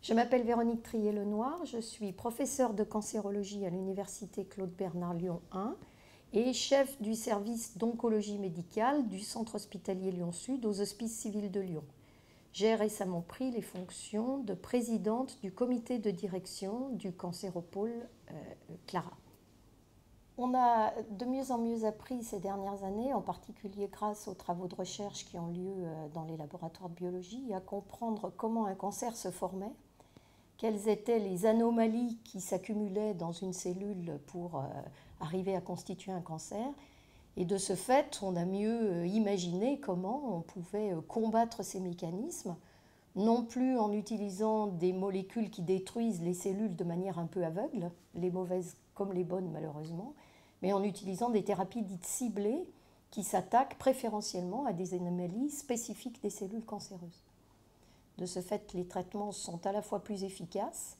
Je m'appelle Véronique Trier-Lenoir, je suis professeure de cancérologie à l'université Claude Bernard Lyon 1 et chef du service d'oncologie médicale du centre hospitalier Lyon-Sud aux Hospices civils de Lyon. J'ai récemment pris les fonctions de présidente du comité de direction du cancéropôle Clara. On a de mieux en mieux appris ces dernières années, en particulier grâce aux travaux de recherche qui ont lieu dans les laboratoires de biologie, à comprendre comment un cancer se formait, quelles étaient les anomalies qui s'accumulaient dans une cellule pour arriver à constituer un cancer. Et de ce fait, on a mieux imaginé comment on pouvait combattre ces mécanismes, non plus en utilisant des molécules qui détruisent les cellules de manière un peu aveugle, les mauvaises comme les bonnes malheureusement, mais en utilisant des thérapies dites ciblées qui s'attaquent préférentiellement à des anomalies spécifiques des cellules cancéreuses. De ce fait, les traitements sont à la fois plus efficaces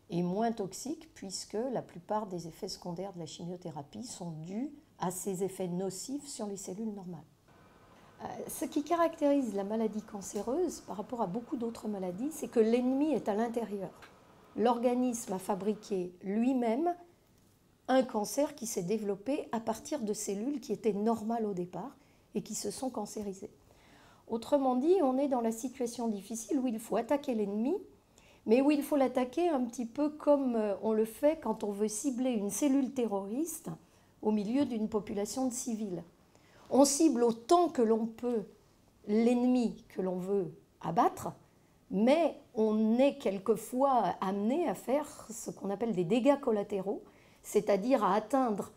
et moins toxiques puisque la plupart des effets secondaires de la chimiothérapie sont dus à ces effets nocifs sur les cellules normales. Ce qui caractérise la maladie cancéreuse par rapport à beaucoup d'autres maladies, c'est que l'ennemi est à l'intérieur. L'organisme a fabriqué lui-même un cancer qui s'est développé à partir de cellules qui étaient normales au départ et qui se sont cancérisées. Autrement dit, on est dans la situation difficile où il faut attaquer l'ennemi, mais où il faut l'attaquer un petit peu comme on le fait quand on veut cibler une cellule terroriste au milieu d'une population de civils. On cible autant que l'on peut l'ennemi que l'on veut abattre, mais on est quelquefois amené à faire ce qu'on appelle des dégâts collatéraux, c'est-à-dire à atteindre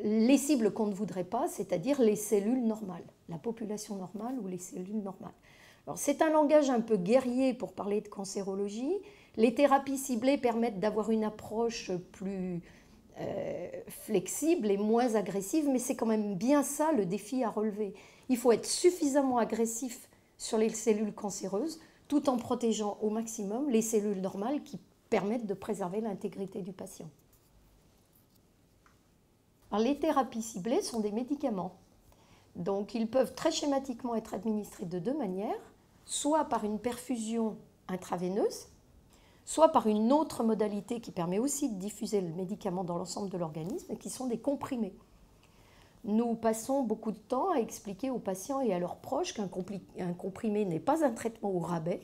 les cibles qu'on ne voudrait pas, c'est-à-dire les cellules normales, la population normale ou les cellules normales. Alors, c'est un langage un peu guerrier pour parler de cancérologie. Les thérapies ciblées permettent d'avoir une approche plus flexible et moins agressive, mais c'est quand même bien ça le défi à relever. Il faut être suffisamment agressif sur les cellules cancéreuses tout en protégeant au maximum les cellules normales qui permettent de préserver l'intégrité du patient. Alors, les thérapies ciblées sont des médicaments. Donc, ils peuvent très schématiquement être administrés de deux manières, soit par une perfusion intraveineuse, soit par une autre modalité qui permet aussi de diffuser le médicament dans l'ensemble de l'organisme, et qui sont des comprimés. Nous passons beaucoup de temps à expliquer aux patients et à leurs proches qu'un comprimé n'est pas un traitement au rabais,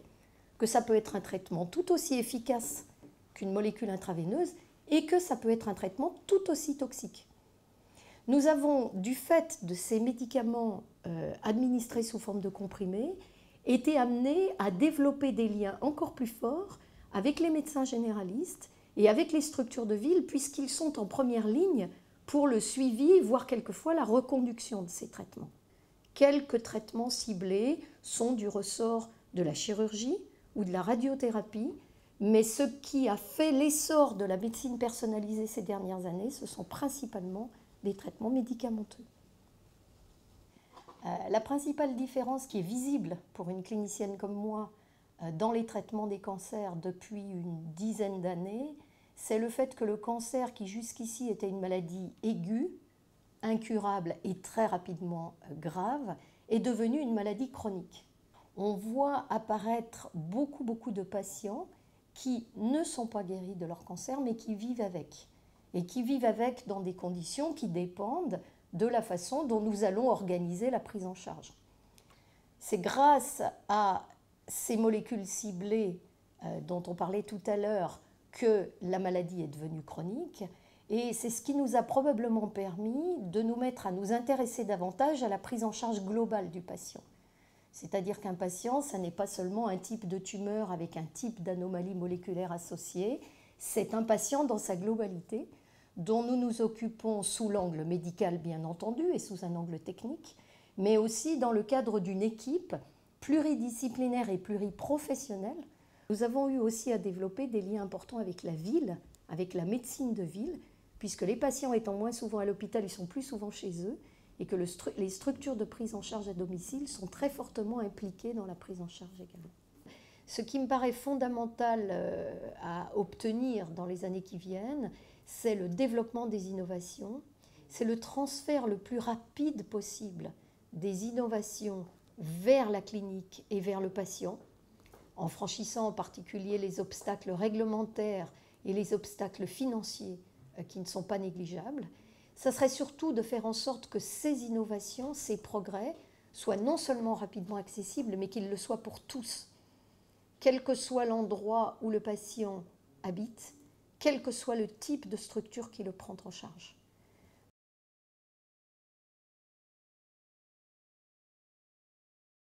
que ça peut être un traitement tout aussi efficace qu'une molécule intraveineuse, et que ça peut être un traitement tout aussi toxique. Nous avons, du fait de ces médicaments administrés sous forme de comprimés, été amenés à développer des liens encore plus forts avec les médecins généralistes et avec les structures de ville, puisqu'ils sont en première ligne pour le suivi, voire quelquefois la reconduction de ces traitements. Quelques traitements ciblés sont du ressort de la chirurgie ou de la radiothérapie, mais ce qui a fait l'essor de la médecine personnalisée ces dernières années, ce sont principalement des traitements médicamenteux. La principale différence qui est visible pour une clinicienne comme moi dans les traitements des cancers depuis une dizaine d'années, c'est le fait que le cancer, qui jusqu'ici était une maladie aiguë, incurable et très rapidement grave, est devenu une maladie chronique. On voit apparaître beaucoup de patients qui ne sont pas guéris de leur cancer, mais qui vivent avec. Et qui vivent avec dans des conditions qui dépendent de la façon dont nous allons organiser la prise en charge. C'est grâce à ces molécules ciblées dont on parlait tout à l'heure que la maladie est devenue chronique, et c'est ce qui nous a probablement permis de nous mettre à nous intéresser davantage à la prise en charge globale du patient. C'est-à-dire qu'un patient, ça n'est pas seulement un type de tumeur avec un type d'anomalie moléculaire associée, c'est un patient dans sa globalité, dont nous nous occupons sous l'angle médical bien entendu et sous un angle technique, mais aussi dans le cadre d'une équipe pluridisciplinaire et pluriprofessionnelle. Nous avons eu aussi à développer des liens importants avec la ville, avec la médecine de ville, puisque les patients étant moins souvent à l'hôpital, ils sont plus souvent chez eux, et que les structures de prise en charge à domicile sont très fortement impliquées dans la prise en charge également. Ce qui me paraît fondamental à obtenir dans les années qui viennent, c'est le développement des innovations, c'est le transfert le plus rapide possible des innovations vers la clinique et vers le patient, en franchissant en particulier les obstacles réglementaires et les obstacles financiers qui ne sont pas négligeables. Ça serait surtout de faire en sorte que ces innovations, ces progrès, soient non seulement rapidement accessibles, mais qu'ils le soient pour tous, quel que soit l'endroit où le patient habite, quel que soit le type de structure qui le prend en charge.